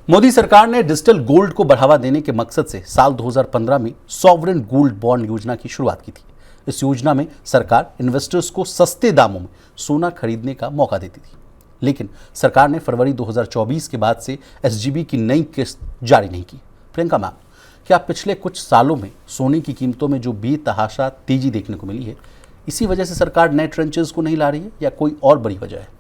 मोदी सरकार ने digital gold को बढ़ावा देने के मकसद से साल 2015 में सॉवरेन गोल्ड बॉन्ड योजना की शुरुआत की थी। इस योजना में सरकार इन्वेस्टर्स को सस्ते दामों में सोना खरीदने का मौका देती थी, लेकिन सरकार ने फरवरी 2024 के बाद से एसजीबी की नई किस्त जारी नहीं की। प्रियंका मैम, क्या पिछले कुछ सालों में सोने की कीमतों में जो बेतहाशा तेजी देखने को मिली है, इसी वजह से सरकार नए ट्रेंचेस को नहीं ला रही है या कोई और बड़ी वजह है?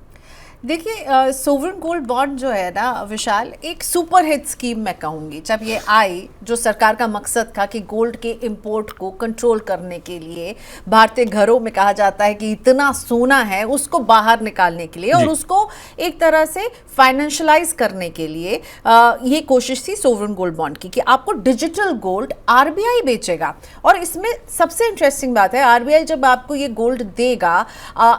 देखिए, सोवरेन गोल्ड बॉन्ड जो है ना विशाल, एक सुपर हिट स्कीम मैं कहूँगी। जब ये आई, जो सरकार का मकसद था कि गोल्ड के इंपोर्ट को कंट्रोल करने के लिए, भारतीय घरों में कहा जाता है कि इतना सोना है उसको बाहर निकालने के लिए और उसको एक तरह से फाइनेंशियलाइज करने के लिए ये कोशिश थी सोवरेन गोल्ड बॉन्ड की कि आपको डिजिटल गोल्ड आरबीआई बेचेगा। और इसमें सबसे इंटरेस्टिंग बात है, आरबीआई जब आपको ये गोल्ड देगा,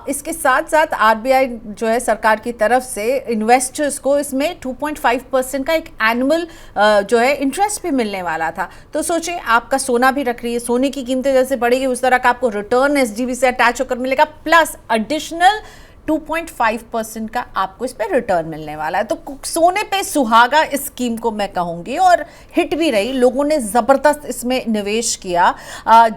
इसके साथ साथ आरबीआई जो है सरकार की तरफ से इन्वेस्टर्स को इसमें 2.5% का एक एनुअल जो है इंटरेस्ट भी मिलने वाला था। तो सोचिए, आपका सोना भी रख रही है, सोने की कीमतें जैसे बढ़ेगी उस तरह का आपको रिटर्न एसजीबी से अटैच होकर मिलेगा, प्लस एडिशनल 2.5% का आपको इस पे रिटर्न मिलने वाला है। तो सोने पे सुहागा इस स्कीम को मैं कहूंगी, और हिट भी रही। लोगों ने जबरदस्त इसमें निवेश किया।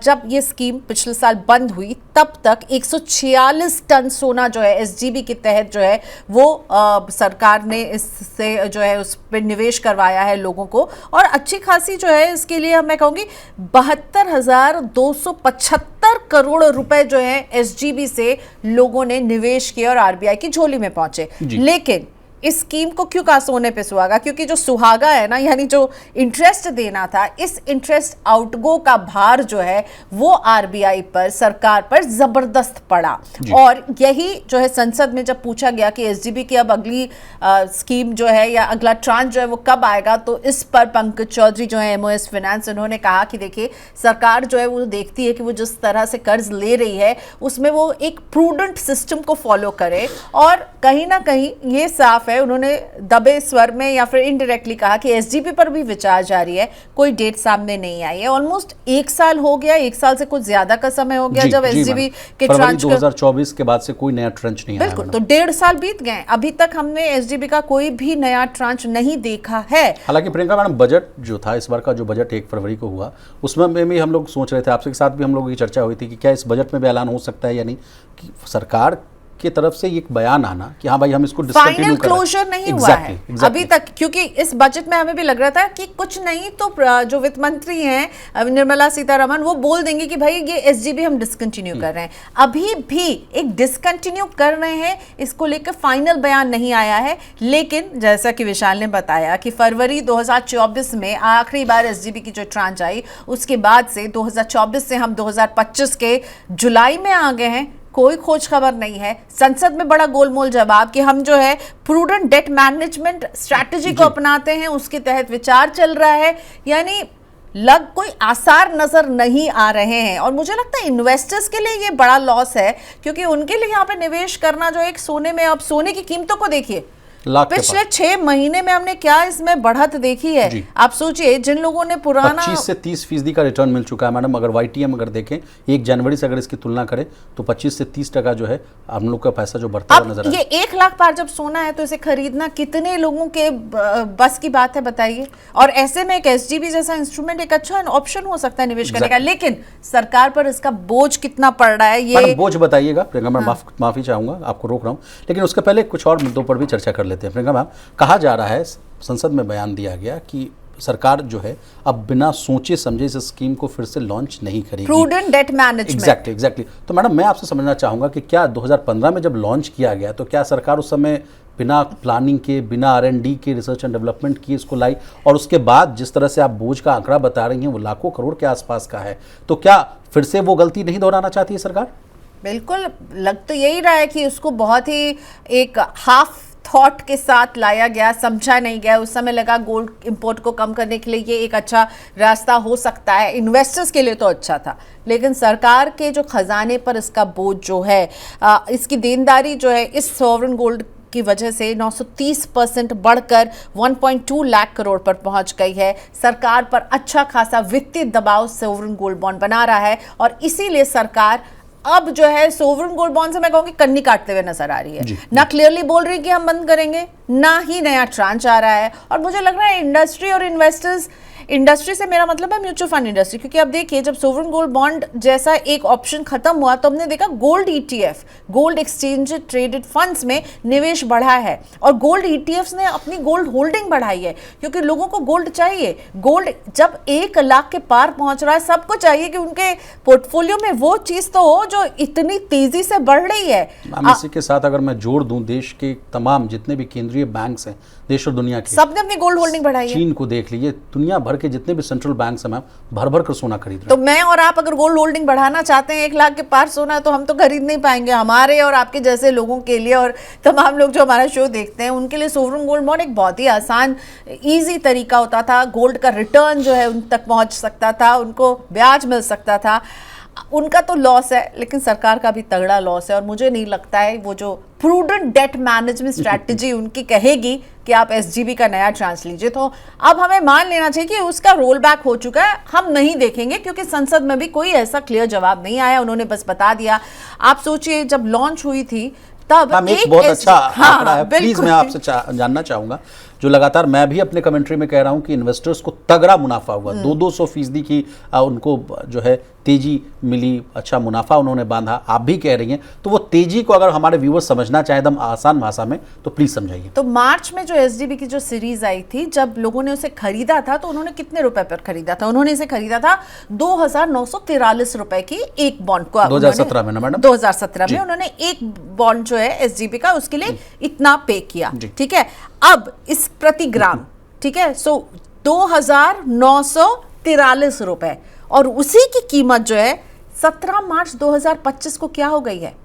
जब ये स्कीम पिछले साल बंद हुई तब तक 146 टन सोना जो है एसजीबी के तहत जो है वो सरकार ने इससे जो है उस पर निवेश करवाया है लोगों को, और अच्छी खासी जो है इसके लिए मैं कहूंगी 72,275 करोड़ रुपए जो है एसजीबी से लोगों ने निवेश और आरबीआई की झोली में पहुंचे। लेकिन इस स्कीम को क्यों कहा सोने पे सुहागा? क्योंकि जो सुहागा है ना, यानी जो इंटरेस्ट देना था, इस इंटरेस्ट आउटगो का भार जो है वो आरबीआई पर, सरकार पर जबरदस्त पड़ा। और यही जो है संसद में जब पूछा गया कि एसजीबी की अब अगली स्कीम जो है या अगला ट्रांच जो है वो कब आएगा, तो इस पर पंकज चौधरी जो है एमओएस फाइनेंस, उन्होंने कहा कि देखिए, सरकार जो है वो देखती है कि वो जिस तरह से कर्ज ले रही है उसमें वो एक प्रूडेंट सिस्टम को फॉलो करे, और कहीं ना कहीं ये साफ है, उन्होंने दबे स्वर में या फिर इनडायरेक्टली कहा कि एसजीपी पर भी विचार जारी है। कोई डेट सामने नहीं आई है। ऑलमोस्ट 1 साल हो गया, 1 साल से कुछ ज्यादा का समय हो गया जब एसजीपी के ट्रांच 2024 के बाद से कोई नया ट्रांच नहीं आया। बिल्कुल, तो 1.5 साल बीत गए, अभी तक हमने एसजीपी का कोई भी नया ट्रांच नहीं देखा है। हालांकि प्रियंका मैडम, बजट जो था इस बार का, जो बजट 1 फरवरी को हुआ, उसमें भी हम लोग सोच रहे थे, आपके साथ भी हम लोगों की चर्चा हुई थी कि क्या इस बजट में भी ऐलान हो सकता है या नहीं, कि सरकार की तरफ से एक बयान आना कि हाँ भाई हम इसको फाइनल क्लोजर नहीं हुआ है अभी तक। क्योंकि इस बजट में हमें भी लग रहा था कि कुछ नहीं तो जो वित्त मंत्री हैं निर्मला सीतारमण, वो बोल देंगे कि भाई ये एसजीबी हम डिसकंटिन्यू कर रहे हैं। अभी भी एक डिसकंटिन्यू कर रहे हैं, इसको लेकर फाइनल बयान नहीं आया है। लेकिन जैसा कि विशाल ने बताया कि फरवरी 2024 में आखिरी बार एसजीबी की जो ट्रांच आई, उसके बाद से 2024 से हम 2025 के जुलाई में आ गए हैं, कोई खोज खबर नहीं है। संसद में बड़ा गोलमोल जवाब कि हम जो है प्रूडेंट डेट मैनेजमेंट स्ट्रैटेजी को अपनाते हैं, उसके तहत विचार चल रहा है, यानी कोई आसार नजर नहीं आ रहे हैं। और मुझे लगता है इन्वेस्टर्स के लिए ये बड़ा लॉस है, क्योंकि उनके लिए यहाँ पे निवेश करना जो एक सोने में, अब सोने की कीमतों को देखिए, पिछले 6 महीने में हमने क्या इसमें बढ़त देखी है। आप सोचिए, जिन लोगों ने पुराना 25 से 30% का रिटर्न मिल चुका है मैडम। अगर वाईटीएम अगर देखें 1 जनवरी से अगर इसकी तुलना करें तो 25 से 30% जो है हम लोग का पैसा जो बढ़ता हुआ नजर आ रहा है। ये 1 लाख पार जब सोना है तो इसे खरीदना कितने लोगों के बस की बात है, बताइए। और ऐसे में एक एसजीबी जैसा इंस्ट्रूमेंट एक अच्छा ऑप्शन हो सकता है निवेश करने का, लेकिन सरकार पर इसका बोझ कितना पड़ रहा है, ये बोझ बताइएगा प्रियंका। मैं माफी चाहूंगा, आपको रोक रहा हूँ, लेकिन उसके पहले कुछ और मुद्दों पर भी चर्चा कर लेते हैं। प्रियंका मैम, कहा जा रहा है, संसद में बयान दिया गया कि सरकार जो है अब बिना सोचे समझे इस स्कीम को फिर से लॉन्च नहीं करेगी। Prudent debt management. एग्जैक्टली। तो मैडम, मैं आपसे समझना चाहूंगा कि क्या 2015 में जब लॉन्च किया गया तो क्या सरकार उस समय बिना प्लानिंग के, बिना R&D के, रिसर्च एंड डेवलपमेंट की इसको लाई, और उसके बाद जिस तरह से आप बोझ का आंकड़ा बता रही हैं वो लाखों करोड़ के आसपास का है, तो क्या फिर से वो गलती नहीं दोहराना चाहती है सरकार? बिल्कुल, लग तो यही रहा है कि उसको बहुत ही एक हाफ थॉट के साथ लाया गया, समझा नहीं गया। उस समय लगा गोल्ड इंपोर्ट को कम करने के लिए ये एक अच्छा रास्ता हो सकता है, इन्वेस्टर्स के लिए तो अच्छा था, लेकिन सरकार के जो खजाने पर इसका बोझ जो है, इसकी देनदारी जो है इस सॉवरेन गोल्ड की वजह से 930% बढ़कर 1.2 लाख करोड़ पर पहुंच गई है। सरकार पर अच्छा खासा वित्तीय दबाव सॉवरेन गोल्ड बॉन्ड बना रहा है, और इसीलिए सरकार अब जो है सोवरेन गोल्ड बॉन्ड से मैं कहूंगी कन्नी काटते हुए नजर आ रही है। ना क्लियरली बोल रही कि हम बंद करेंगे, ना ही नया ट्रांच आ रहा है। और मुझे लग रहा है इंडस्ट्री और इन्वेस्टर्स, इंडस्ट्री से मेरा मतलब है म्यूचुअल फंड इंडस्ट्री, क्योंकि अब देखिए जब सोवरेन गोल्ड बॉन्ड जैसा एक ऑप्शन खत्म हुआ तो हमने देखा gold ETF, gold exchange traded funds में निवेश बढ़ा है और गोल्ड ईटीएफ्स ने अपनी गोल्ड होल्डिंग बढ़ाई है, क्योंकि लोगों को गोल्ड चाहिए। गोल्ड जब 1 लाख के पार पहुंच रहा है, सबको चाहिए कि उनके पोर्टफोलियो में वो चीज तो हो जो इतनी तेजी से बढ़ रही है। इसी के साथ अगर मैं जोड़ दूं, देश के तमाम जितने भी केंद्रीय बैंक हैं देश और दुनिया के, सबने अपनी गोल्ड होल्डिंग बढ़ाई है। चीन को देख लीजिए, दुनिया भर के जितने भी सेंट्रल बैंक हैं मैम, भर भर कर सोना खरीद रहे हैं। तो मैं और आप अगर गोल्ड होल्डिंग बढ़ाना चाहते हैं 1 लाख के पार सोना, तो हम तो खरीद नहीं पाएंगे। हमारे और आपके जैसे लोगों के लिए और तमाम लोग जो हमारा शो देखते हैं उनके लिए सोवरेन गोल्ड बॉन्ड एक बहुत ही आसान ईजी तरीका होता था। गोल्ड का रिटर्न जो है उन तक पहुंच सकता था, उनको ब्याज मिल सकता था। उनका तो लॉस है, लेकिन सरकार का भी तगड़ा लॉस है। और मुझे नहीं लगता है वो जो प्रूडेंट डेट मैनेजमेंट स्ट्रैटेजी उनकी कहेगी कि आप एसजीबी का नया ट्रांस लीजिए, तो अब हमें मान लेना चाहिए कि उसका रोल बैक हो चुका है। हम नहीं देखेंगे क्योंकि संसद में भी कोई ऐसा क्लियर जवाब नहीं आया, उन्होंने बस बता दिया। आप सोचिए जब लॉन्च हुई थी तब एक बहुत अच्छा आंकड़ा है। प्लीज मैं आपसे जानना चाहूंगा, जो लगातार मैं भी अपने कमेंट्री में कह रहा हूं कि इन्वेस्टर्स को तगड़ा मुनाफा हुआ, 200% की उनको जो है तेजी मिली, अच्छा मुनाफा उन्होंने बांधा, आप भी कह रही हैं। तो वो तेजी को अगर हमारे व्यूअर्स समझना चाहे एकदम आसान भाषा में तो प्लीज समझाइए। तो मार्च में जो एसडीबी की जो सीरीज आई थी, जब लोगों ने उसे खरीदा था तो उन्होंने कितने रुपए पर खरीदा था? उन्होंने इसे खरीदा था 2,943 रुपए की एक बॉन्ड को। 2017 में ना मैडम? 2017 में उन्होंने एक बॉन्ड जो है एसडीबी का, उसके लिए इतना पे किया, ठीक है। अब इस प्रति ग्राम, ठीक है, सो 2,943 रुपए, और उसी की कीमत जो है 17 मार्च 2025 को क्या हो गई है?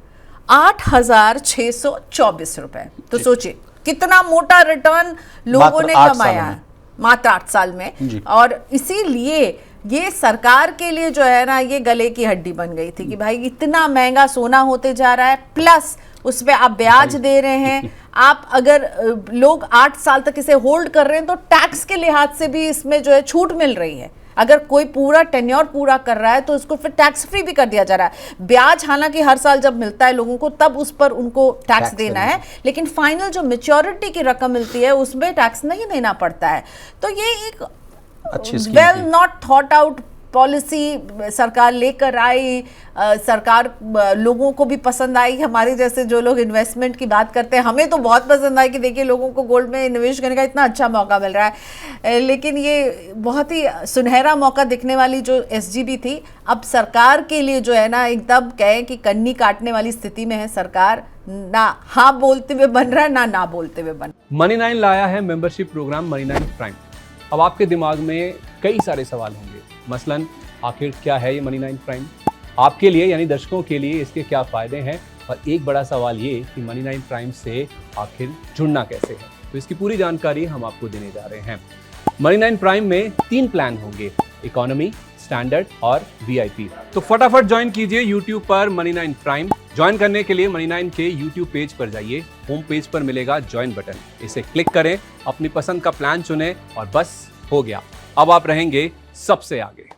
8,624 रुपए। तो सोचिए कितना मोटा रिटर्न लोगों ने कमाया है मात्र 8 साल में। और इसीलिए ये सरकार के लिए जो है ना, ये गले की हड्डी बन गई थी कि भाई इतना महंगा सोना होते जा रहा है, प्लस उस पे आप ब्याज दे रहे हैं। आप अगर लोग 8 साल तक इसे होल्ड कर रहे हैं तो टैक्स के लिहाज से भी इसमें जो है छूट मिल रही है। अगर कोई पूरा टेन्योर पूरा कर रहा है तो उसको फिर टैक्स फ्री भी कर दिया जा रहा है। ब्याज हालांकि हर साल जब मिलता है लोगों को तब उस पर उनको टैक्स देना है, लेकिन फाइनल जो मैच्योरिटी की रकम मिलती है उसमें टैक्स नहीं देना पड़ता है। तो ये एक well not thought out policy सरकार लेकर आई। सरकार लोगों को भी पसंद आई, हमारे जैसे जो लोग इन्वेस्टमेंट की बात करते हैं हमें तो बहुत पसंद आई कि देखिए लोगों को गोल्ड में निवेश करने का इतना अच्छा मौका मिल रहा है। लेकिन ये बहुत ही सुनहरा मौका दिखने वाली जो एसजीबी थी, अब सरकार के लिए जो है ना एकदम कहें कि कन्नी काटने वाली स्थिति में है सरकार। ना हाँ बोलते हुए बन रहा है, ना बोलते हुए बन। मनी9 लाया है मेंबरशिप प्रोग्राम मनी9 प्राइम। अब आपके दिमाग में कई सारे सवाल होंगे, मसलन आखिर क्या है ये मनी9 प्राइम, आपके लिए यानी दर्शकों के लिए इसके क्या फ़ायदे हैं, और एक बड़ा सवाल ये कि मनी9 प्राइम से आखिर जुड़ना कैसे है। तो इसकी पूरी जानकारी हम आपको देने जा रहे हैं। मनी9 प्राइम में 3 प्लान होंगे, इकोनॉमी, स्टैंडर्ड और वीआईपी। तो फटाफट ज्वाइन कीजिए यूट्यूब पर मनी9 प्राइम। ज्वाइन करने के लिए मनी9 के यूट्यूब पेज पर जाइए, होम पेज पर मिलेगा ज्वाइन बटन, इसे क्लिक करें, अपनी पसंद का प्लान चुनें और बस हो गया, अब आप रहेंगे सबसे आगे।